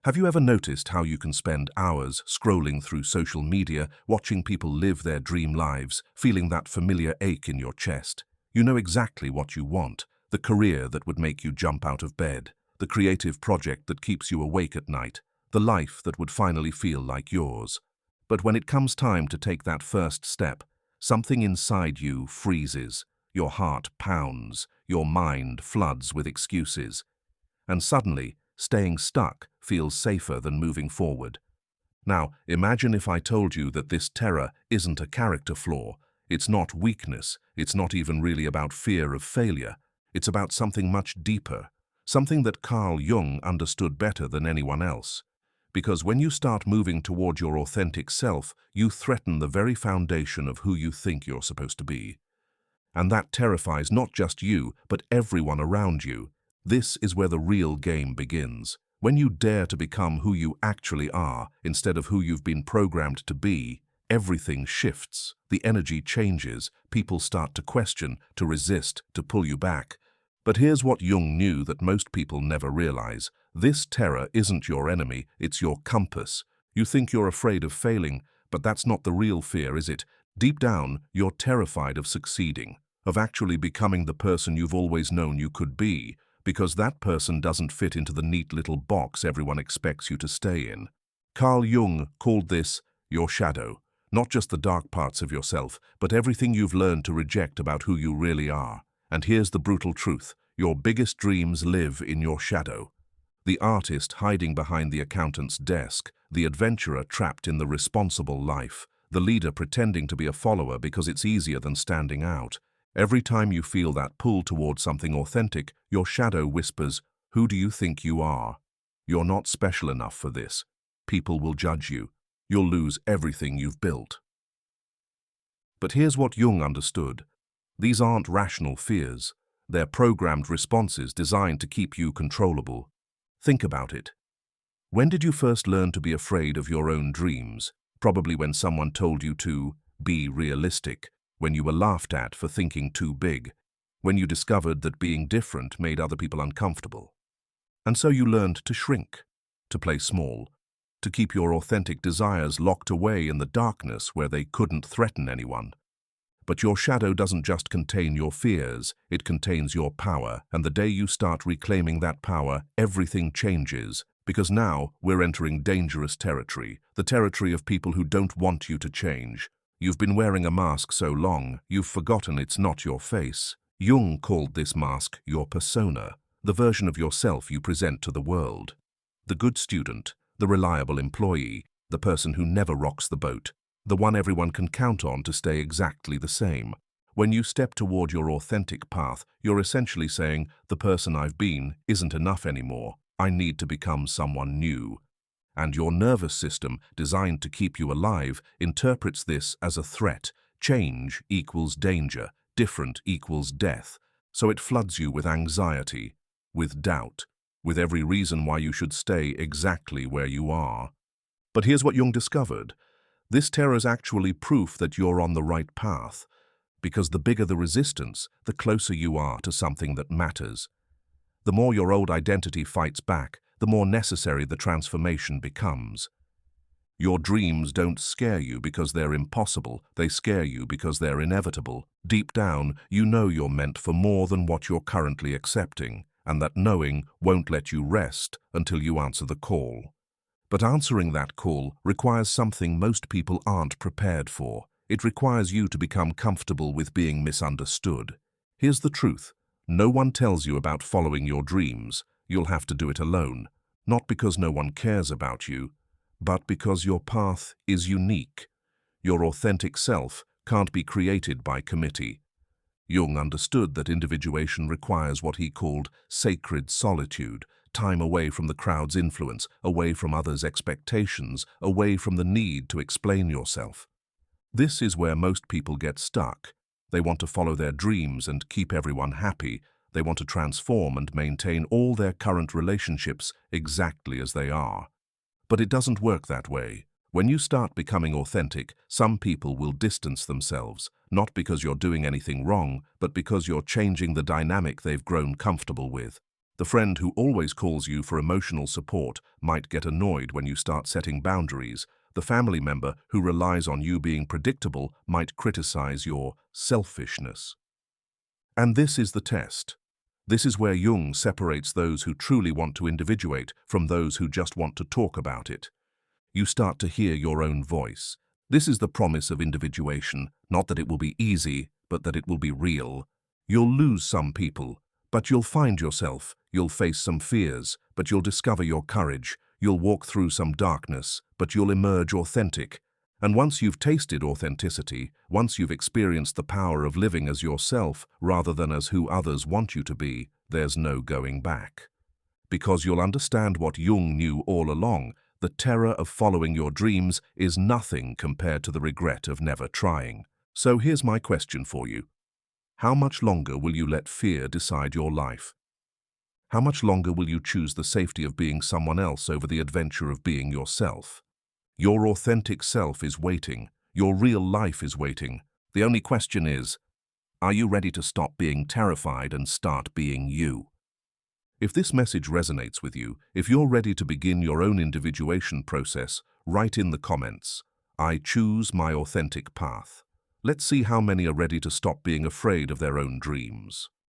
Have you ever noticed how you can spend hours scrolling through social media, watching people live their dream lives, feeling that familiar ache in your chest? You know exactly what you want, the career that would make you jump out of bed, the creative project that keeps you awake at night, the life that would finally feel like yours. But when it comes time to take that first step, something inside you freezes, your heart pounds, your mind floods with excuses. And suddenly, staying stuck feels safer than moving forward. Now, imagine if I told you that this terror isn't a character flaw, it's not weakness, it's not even really about fear of failure, it's about something much deeper, something that Carl Jung understood better than anyone else. Because when you start moving toward your authentic self, you threaten the very foundation of who you think you're supposed to be. And that terrifies not just you, but everyone around you. This is where the real game begins. When you dare to become who you actually are, instead of who you've been programmed to be, everything shifts, the energy changes, people start to question, to resist, to pull you back. But here's what Jung knew that most people never realize. This terror isn't your enemy, it's your compass. You think you're afraid of failing, but that's not the real fear, is it? Deep down, you're terrified of succeeding, of actually becoming the person you've always known you could be, because that person doesn't fit into the neat little box everyone expects you to stay in. Carl Jung called this your shadow, not just the dark parts of yourself, but everything you've learned to reject about who you really are. And here's the brutal truth. Your biggest dreams live in your shadow. The artist hiding behind the accountant's desk, the adventurer trapped in the responsible life, the leader pretending to be a follower because it's easier than standing out. Every time you feel that pull towards something authentic, your shadow whispers, "Who do you think you are? You're not special enough for this. People will judge you. You'll lose everything you've built." But here's what Jung understood. These aren't rational fears. They're programmed responses designed to keep you controllable. Think about it. When did you first learn to be afraid of your own dreams? Probably when someone told you to be realistic, when you were laughed at for thinking too big, when you discovered that being different made other people uncomfortable. And so you learned to shrink, to play small, to keep your authentic desires locked away in the darkness where they couldn't threaten anyone. But your shadow doesn't just contain your fears, it contains your power, and the day you start reclaiming that power, everything changes, because now we're entering dangerous territory, the territory of people who don't want you to change. You've been wearing a mask so long, you've forgotten it's not your face. Jung called this mask your persona, the version of yourself you present to the world. The good student, the reliable employee, the person who never rocks the boat, the one everyone can count on to stay exactly the same. When you step toward your authentic path, you're essentially saying, the person I've been isn't enough anymore. I need to become someone new. And your nervous system, designed to keep you alive, interprets this as a threat. Change equals danger, different equals death. So it floods you with anxiety, with doubt, with every reason why you should stay exactly where you are. But here's what Jung discovered. This terror is actually proof that you're on the right path, because the bigger the resistance, the closer you are to something that matters. The more your old identity fights back, the more necessary the transformation becomes. Your dreams don't scare you because they're impossible, they scare you because they're inevitable. Deep down, you know you're meant for more than what you're currently accepting, and that knowing won't let you rest until you answer the call. But answering that call requires something most people aren't prepared for. It requires you to become comfortable with being misunderstood. Here's the truth. No one tells you about following your dreams. You'll have to do it alone, not because no one cares about you, but because your path is unique. Your authentic self can't be created by committee. Jung understood that individuation requires what he called sacred solitude, time away from the crowd's influence, away from others' expectations, away from the need to explain yourself. This is where most people get stuck. They want to follow their dreams and keep everyone happy. They want to transform and maintain all their current relationships exactly as they are. But it doesn't work that way. When you start becoming authentic, some people will distance themselves, not because you're doing anything wrong, but because you're changing the dynamic they've grown comfortable with. The friend who always calls you for emotional support might get annoyed when you start setting boundaries. The family member who relies on you being predictable might criticize your selfishness. And this is the test. This is where Jung separates those who truly want to individuate from those who just want to talk about it. You start to hear your own voice. This is the promise of individuation, not that it will be easy, but that it will be real. You'll lose some people, but you'll find yourself. You'll face some fears, but you'll discover your courage. You'll walk through some darkness, but you'll emerge authentic. And once you've tasted authenticity, once you've experienced the power of living as yourself rather than as who others want you to be, there's no going back. Because you'll understand what Jung knew all along: the terror of following your dreams is nothing compared to the regret of never trying. So here's my question for you. How much longer will you let fear decide your life? How much longer will you choose the safety of being someone else over the adventure of being yourself? Your authentic self is waiting. Your real life is waiting. The only question is, are you ready to stop being terrified and start being you? If this message resonates with you, if you're ready to begin your own individuation process, write in the comments, "I choose my authentic path." Let's see how many are ready to stop being afraid of their own dreams.